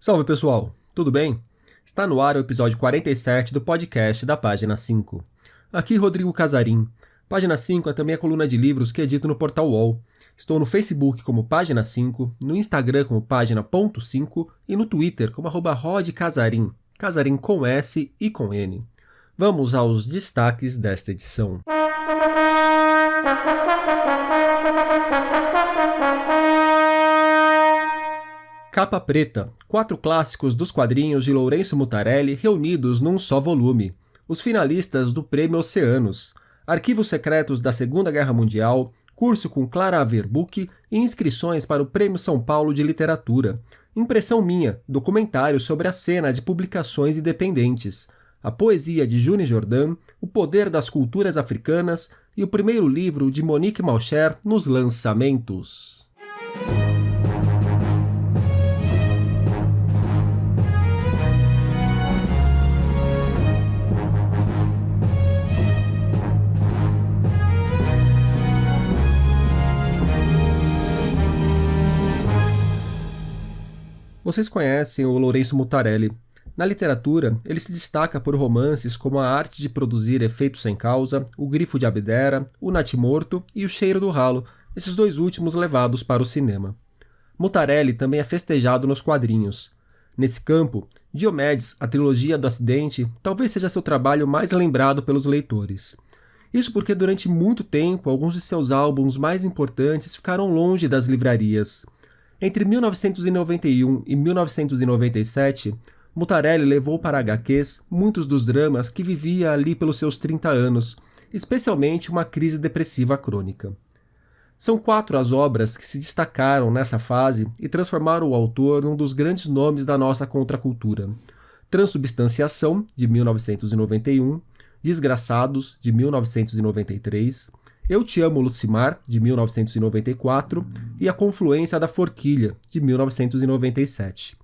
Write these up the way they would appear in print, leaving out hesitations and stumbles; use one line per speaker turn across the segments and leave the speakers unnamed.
Salve pessoal, tudo bem? Está no ar o episódio 47 do podcast da Página 5. Aqui Rodrigo Casarim. Página 5 é também a coluna de livros que edito no Portal UOL. Estou no Facebook como Página 5, no Instagram como Página.5 e no Twitter como @rodcasarim, Casarim com S e com N. Vamos aos destaques desta edição. Capa Preta, 4 clássicos dos quadrinhos de Lourenço Mutarelli reunidos num só volume. Os finalistas do Prêmio Oceanos, arquivos secretos da Segunda Guerra Mundial, curso com Clara Averbuch e inscrições para o Prêmio São Paulo de Literatura. Impressão minha, documentário sobre a cena de publicações independentes. A poesia de Juni Jordan, o poder das culturas africanas e o primeiro livro de Monique Malcher nos lançamentos. Vocês conhecem o Lourenço Mutarelli. Na literatura, ele se destaca por romances como A Arte de Produzir Efeitos Sem Causa, O Grifo de Abdera, O Natimorto e O Cheiro do Ralo, esses dois últimos levados para o cinema. Mutarelli também é festejado nos quadrinhos. Nesse campo, Diomedes, a trilogia do acidente, talvez seja seu trabalho mais lembrado pelos leitores. Isso porque durante muito tempo, alguns de seus álbuns mais importantes ficaram longe das livrarias. Entre 1991 e 1997, Mutarelli levou para HQs muitos dos dramas que vivia ali pelos seus 30 anos, especialmente uma crise depressiva crônica. São 4 as obras que se destacaram nessa fase e transformaram o autor num dos grandes nomes da nossa contracultura. Transubstanciação, de 1991, Desgraçados, de 1993, Eu Te Amo, Lucimar, de 1994, e A Confluência da Forquilha, de 1997.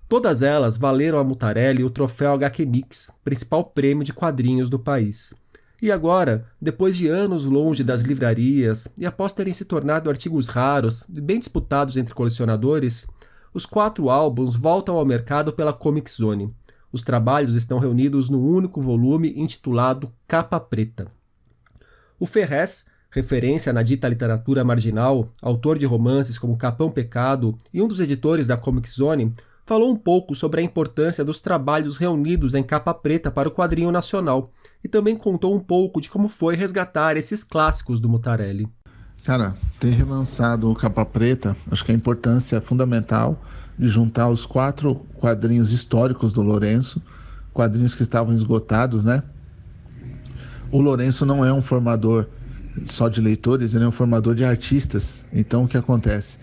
Todas elas valeram a Mutarelli o troféu HQ Mix, principal prêmio de quadrinhos do país. E agora, depois de anos longe das livrarias e após terem se tornado artigos raros e bem disputados entre colecionadores, os 4 álbuns voltam ao mercado pela Comic Zone. Os trabalhos estão reunidos num único volume intitulado Capa Preta. O Ferrez, referência na dita literatura marginal, autor de romances como Capão Pecado e um dos editores da Comic Zone, falou um pouco sobre a importância dos trabalhos reunidos em capa preta para o quadrinho nacional e também contou um pouco de como foi resgatar esses clássicos do Mutarelli.
Cara, ter relançado o Capa Preta, acho que a importância é fundamental de juntar os 4 quadrinhos históricos do Lourenço, quadrinhos que estavam esgotados, né? O Lourenço não é um formador só de leitores, ele é um formador de artistas. Então, o que acontece?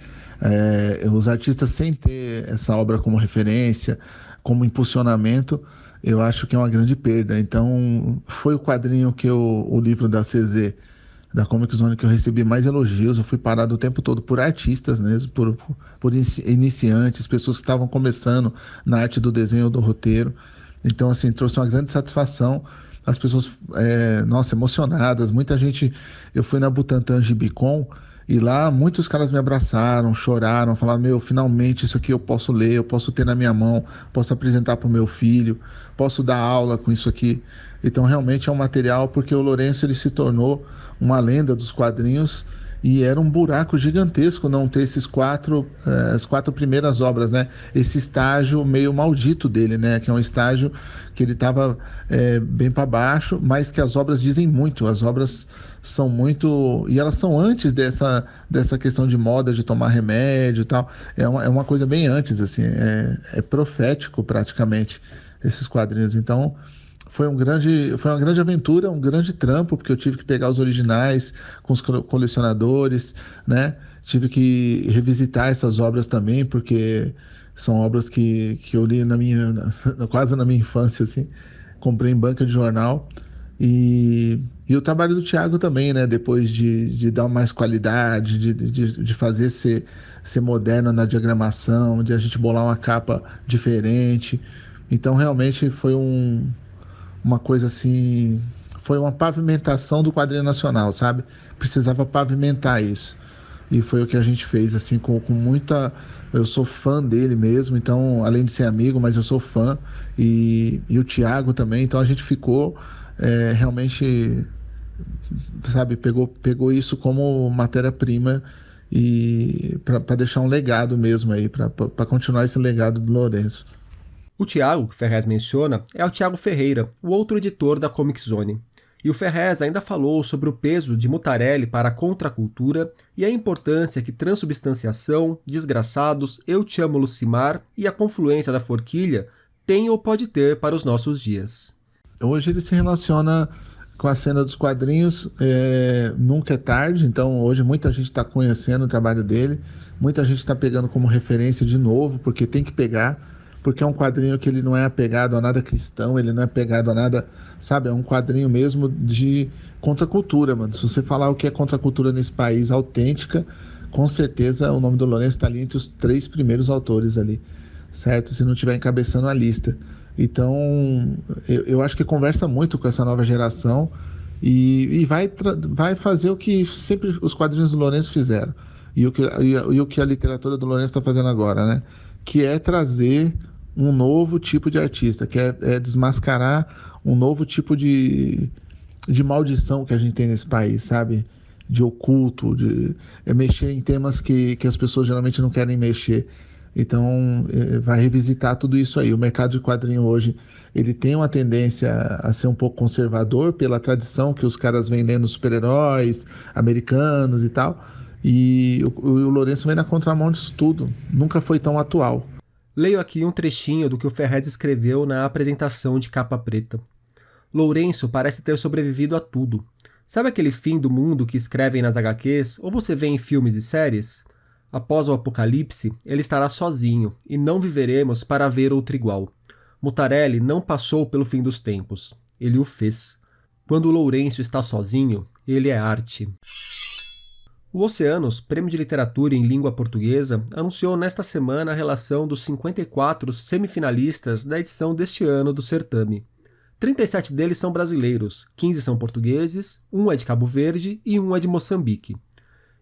Os artistas, sem ter essa obra como referência, como impulsionamento, eu acho que é uma grande perda. Então, foi o quadrinho que o livro da CZ, da Comic Zone, que eu recebi mais elogios. Eu fui parado o tempo todo por artistas mesmo, por iniciantes, pessoas que estavam começando na arte do desenho ou do roteiro. Então, assim, trouxe uma grande satisfação. As pessoas, emocionadas, muita gente. Eu fui na Butantan Gibicon e lá muitos caras me abraçaram, choraram, falaram: finalmente isso aqui eu posso ler, eu posso ter na minha mão, posso apresentar para o meu filho, posso dar aula com isso aqui. Então realmente é um material, porque o Lourenço ele se tornou uma lenda dos quadrinhos e era um buraco gigantesco não ter as 4 primeiras obras, né? Esse estágio meio maldito dele, né? Que é um estágio que ele estava bem para baixo, mas que as obras dizem muito. As obras são muito... E elas são antes dessa questão de moda, de tomar remédio e tal. É uma coisa bem antes, assim. É profético, praticamente, esses quadrinhos. Então... Foi uma grande aventura, um grande trampo, porque eu tive que pegar os originais com os colecionadores, né? Tive que revisitar essas obras também, porque são obras que eu li quase na minha infância, assim. Comprei em banca de jornal. E o trabalho do Thiago também, né? Depois de dar mais qualidade, de fazer ser moderno na diagramação, de a gente bolar uma capa diferente. Então, realmente, foi uma coisa assim, foi uma pavimentação do quadrinho nacional, sabe? Precisava pavimentar isso. e foi o que a gente fez, assim, com muita... Eu sou fã dele mesmo, então, além de ser amigo, mas eu sou fã, e o Thiago também, então a gente ficou realmente, sabe, pegou isso como matéria-prima e para deixar um legado mesmo aí, para continuar esse legado do Lourenço.
O Thiago, que o Ferrez menciona, é o Thiago Ferreira, o outro editor da Comic Zone. E o Ferrez ainda falou sobre o peso de Mutarelli para a contracultura e a importância que transubstanciação, Desgraçados, Eu Te Amo Lucimar e a confluência da Forquilha tem ou pode ter para os nossos dias.
Hoje ele se relaciona com a cena dos quadrinhos, nunca é tarde, então hoje muita gente está conhecendo o trabalho dele, muita gente está pegando como referência de novo, porque tem que pegar, porque é um quadrinho que ele não é apegado a nada cristão, ele não é apegado a nada, sabe, é um quadrinho mesmo de contracultura, mano. Se você falar o que é contracultura nesse país autêntica, com certeza o nome do Lourenço está ali entre os 3 primeiros autores ali, certo? Se não estiver encabeçando a lista. Então, eu acho que conversa muito com essa nova geração e vai fazer o que sempre os quadrinhos do Lourenço fizeram e o que a literatura do Lourenço está fazendo agora, né? Que é trazer um novo tipo de artista, que é desmascarar um novo tipo de maldição que a gente tem nesse país, sabe? De oculto, mexer em temas que as pessoas geralmente não querem mexer. Então, vai revisitar tudo isso aí. O mercado de quadrinho hoje, ele tem uma tendência a ser um pouco conservador pela tradição que os caras vêm lendo super-heróis americanos e tal. E o Lourenço vem na contramão disso tudo. Nunca foi tão atual.
Leio aqui um trechinho do que o Ferrez escreveu na apresentação de Capa Preta. Lourenço parece ter sobrevivido a tudo. Sabe aquele fim do mundo que escrevem nas HQs ou você vê em filmes e séries? Após o apocalipse, ele estará sozinho, e não viveremos para ver outro igual. Mutarelli não passou pelo fim dos tempos, ele o fez. Quando Lourenço está sozinho, ele é arte. O Oceanos, Prêmio de Literatura em Língua Portuguesa, anunciou nesta semana a relação dos 54 semifinalistas da edição deste ano do certame. 37 deles são brasileiros, 15 são portugueses, 1 é de Cabo Verde e 1 é de Moçambique.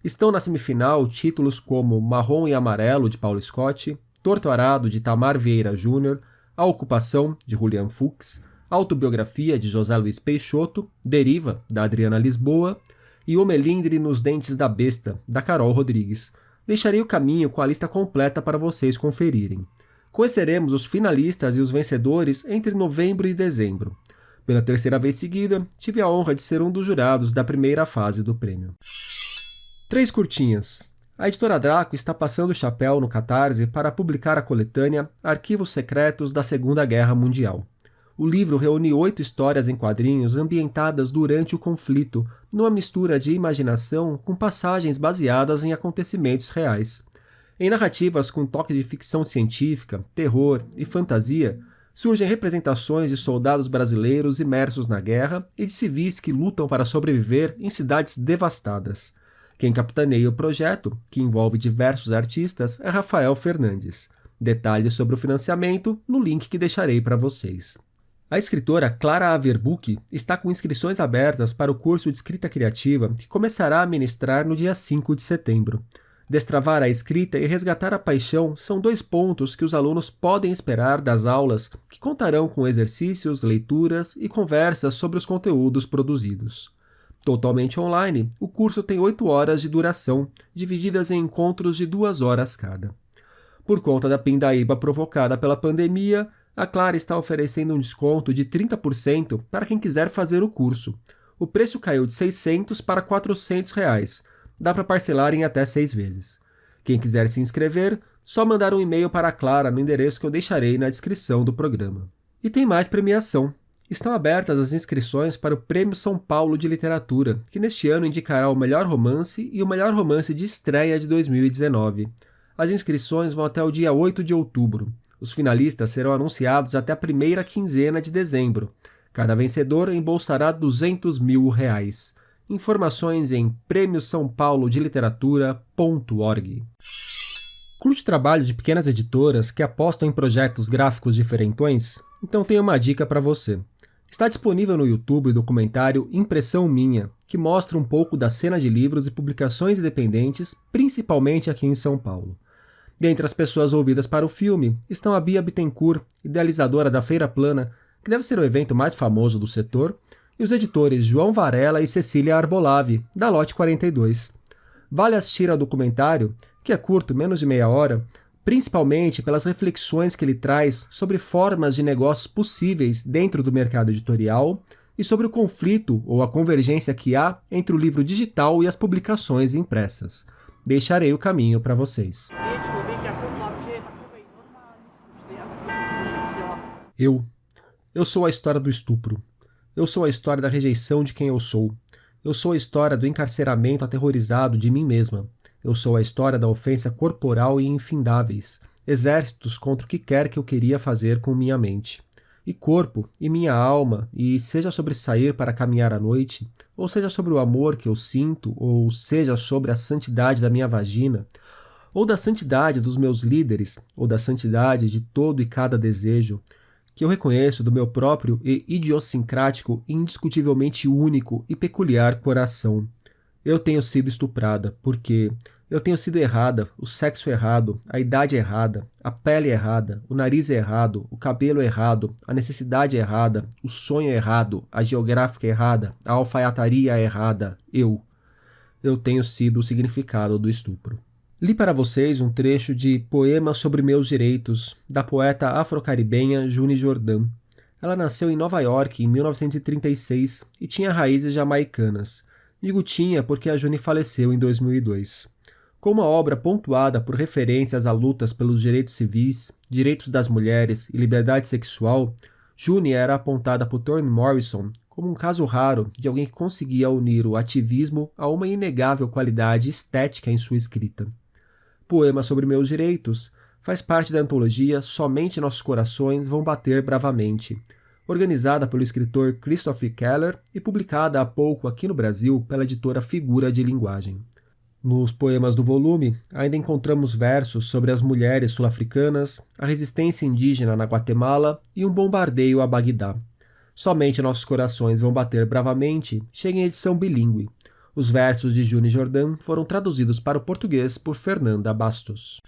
Estão na semifinal títulos como Marrom e Amarelo, de Paulo Scott, Torto Arado, de Tamar Vieira Júnior, A Ocupação, de Julian Fuchs, Autobiografia, de José Luiz Peixoto, Deriva, da Adriana Lisboa, e O Melindre nos Dentes da Besta, da Carol Rodrigues. Deixarei o caminho com a lista completa para vocês conferirem. Conheceremos os finalistas e os vencedores entre novembro e dezembro. Pela terceira vez seguida, tive a honra de ser um dos jurados da primeira fase do prêmio. 3 curtinhas. A editora Draco está passando o chapéu no Catarse para publicar a coletânea Arquivos Secretos da Segunda Guerra Mundial. O livro reúne 8 histórias em quadrinhos ambientadas durante o conflito, numa mistura de imaginação com passagens baseadas em acontecimentos reais. Em narrativas com toque de ficção científica, terror e fantasia, surgem representações de soldados brasileiros imersos na guerra e de civis que lutam para sobreviver em cidades devastadas. Quem capitaneia o projeto, que envolve diversos artistas, é Rafael Fernandes. Detalhes sobre o financiamento no link que deixarei para vocês. A escritora Clara Averbuch está com inscrições abertas para o curso de escrita criativa que começará a ministrar no dia 5 de setembro. Destravar a escrita e resgatar a paixão são 2 pontos que os alunos podem esperar das aulas, que contarão com exercícios, leituras e conversas sobre os conteúdos produzidos. Totalmente online, o curso tem 8 horas de duração, divididas em encontros de 2 horas cada. Por conta da pindaíba provocada pela pandemia, a Clara está oferecendo um desconto de 30% para quem quiser fazer o curso. O preço caiu de R$ 600 para R$ 400. Dá para parcelar em até 6 vezes. Quem quiser se inscrever, só mandar um e-mail para a Clara no endereço que eu deixarei na descrição do programa. E tem mais premiação. Estão abertas as inscrições para o Prêmio São Paulo de Literatura, que neste ano indicará o melhor romance e o melhor romance de estreia de 2019. As inscrições vão até o dia 8 de outubro. Os finalistas serão anunciados até a primeira quinzena de dezembro. Cada vencedor embolsará R$ 200 mil. Informações em premiosaopaulodiliteratura.org. Curte o trabalho de pequenas editoras que apostam em projetos gráficos diferentões? Então tenho uma dica para você. Está disponível no YouTube o documentário Impressão Minha, que mostra um pouco da cena de livros e publicações independentes, principalmente aqui em São Paulo. Dentre as pessoas ouvidas para o filme estão a Bia Bittencourt, idealizadora da Feira Plana, que deve ser o evento mais famoso do setor, e os editores João Varela e Cecília Arbolave, da Lote 42. Vale assistir ao documentário, que é curto, menos de meia hora, principalmente pelas reflexões que ele traz sobre formas de negócios possíveis dentro do mercado editorial e sobre o conflito ou a convergência que há entre o livro digital e as publicações impressas. Deixarei o caminho para vocês. Eu sou a história do estupro. Eu sou a história da rejeição de quem eu sou. Eu sou a história do encarceramento aterrorizado de mim mesma. Eu sou a história da ofensa corporal e infindáveis, exércitos contra o que quer que eu queria fazer com minha mente. E corpo, e minha alma, e seja sobre sair para caminhar à noite, ou seja sobre o amor que eu sinto, ou seja sobre a santidade da minha vagina, ou da santidade dos meus líderes, ou da santidade de todo e cada desejo, que eu reconheço do meu próprio e idiosincrático, indiscutivelmente único e peculiar coração. Eu tenho sido estuprada, porque eu tenho sido errada, o sexo errado, a idade errada, a pele errada, o nariz errado, o cabelo errado, a necessidade errada, o sonho errado, a geográfica errada, a alfaiataria errada, eu. Eu tenho sido o significado do estupro. Li para vocês um trecho de Poema sobre Meus Direitos, da poeta afro-caribenha Juni Jordan. Ela nasceu em Nova York em 1936 e tinha raízes jamaicanas. Digo tinha porque a Juni faleceu em 2002. Com uma obra pontuada por referências a lutas pelos direitos civis, direitos das mulheres e liberdade sexual, Juni era apontada por Toni Morrison como um caso raro de alguém que conseguia unir o ativismo a uma inegável qualidade estética em sua escrita. Poema sobre Meus Direitos faz parte da antologia Somente Nossos Corações Vão Bater Bravamente, organizada pelo escritor Christopher Keller e publicada há pouco aqui no Brasil pela editora Figura de Linguagem. Nos poemas do volume, ainda encontramos versos sobre as mulheres sul-africanas, a resistência indígena na Guatemala e um bombardeio a Bagdá. Somente Nossos Corações Vão Bater Bravamente chega em edição bilíngue. Os versos de Juni Jordan foram traduzidos para o português por Fernanda Bastos.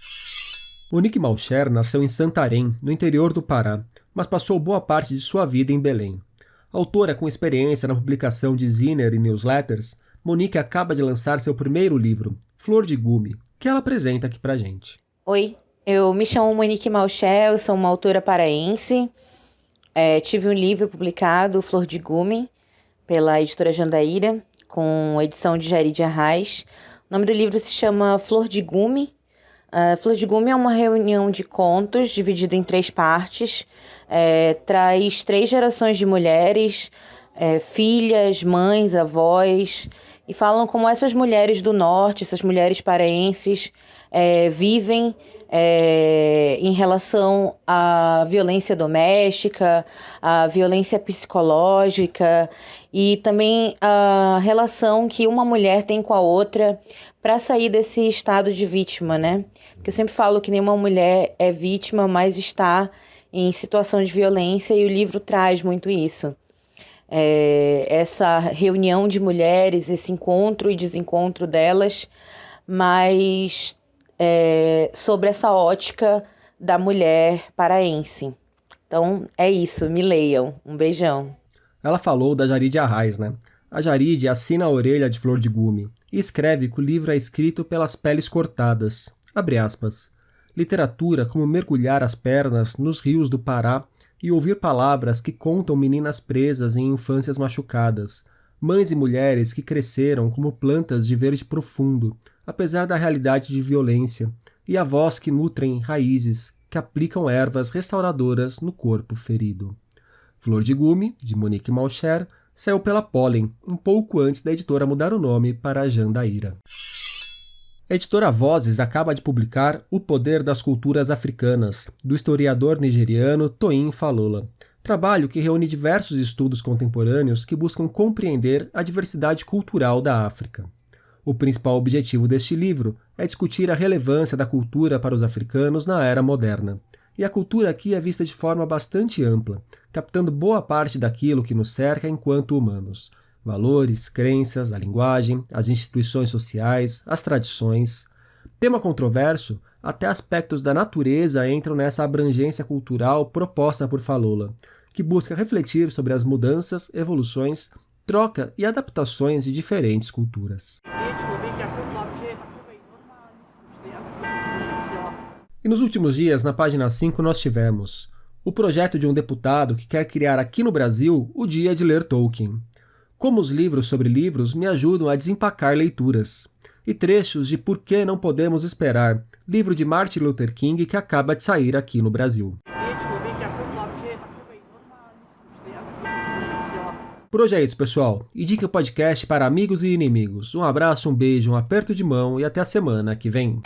Monique Malcher nasceu em Santarém, no interior do Pará, mas passou boa parte de sua vida em Belém. Autora com experiência na publicação de ziner e newsletters, Monique acaba de lançar seu primeiro livro, Flor de Gume, que ela apresenta aqui pra gente.
Oi, eu me chamo Monique Malcher, eu sou uma autora paraense. Tive um livro publicado, Flor de Gume, pela editora Jandaíra, com edição de Jairi de Arraes. O nome do livro se chama Flor de Gume. Flor de Gume é uma reunião de contos dividida em 3 partes. Traz 3 gerações de mulheres, filhas, mães, avós, e falam como essas mulheres do norte, essas mulheres paraenses, vivem em relação à violência doméstica, à violência psicológica e também a relação que uma mulher tem com a outra para sair desse estado de vítima, né? Porque eu sempre falo que nenhuma mulher é vítima, mas está em situação de violência, e o livro traz muito isso. Essa reunião de mulheres, esse encontro e desencontro delas, mas sobre essa ótica da mulher paraense. Então é isso, me leiam. Um beijão.
Ela falou da Jairi de Arraes, né? A Jairi assina a orelha de Flor de Gume e escreve que o livro é escrito pelas peles cortadas. Abre aspas. Literatura como mergulhar as pernas nos rios do Pará e ouvir palavras que contam meninas presas em infâncias machucadas, mães e mulheres que cresceram como plantas de verde profundo, apesar da realidade de violência, e avós que nutrem raízes, que aplicam ervas restauradoras no corpo ferido. Flor de Gume, de Monique Malcher, saiu pela Pollen, um pouco antes da editora mudar o nome para Jandaíra. A editora Vozes acaba de publicar O Poder das Culturas Africanas, do historiador nigeriano Toyin Falola, trabalho que reúne diversos estudos contemporâneos que buscam compreender a diversidade cultural da África. O principal objetivo deste livro é discutir a relevância da cultura para os africanos na era moderna, e a cultura aqui é vista de forma bastante ampla, captando boa parte daquilo que nos cerca enquanto humanos. Valores, crenças, a linguagem, as instituições sociais, as tradições. Tema controverso, até aspectos da natureza entram nessa abrangência cultural proposta por Falola, que busca refletir sobre as mudanças, evoluções, troca e adaptações de diferentes culturas. E nos últimos dias, na página 5, nós tivemos o projeto de um deputado que quer criar aqui no Brasil o Dia de Ler Tolkien. Como os livros sobre livros me ajudam a desempacar leituras. E trechos de Por que Não Podemos Esperar, livro de Martin Luther King que acaba de sair aqui no Brasil. Por hoje é isso, pessoal. Indique o podcast para amigos e inimigos. Um abraço, um beijo, um aperto de mão e até a semana que vem.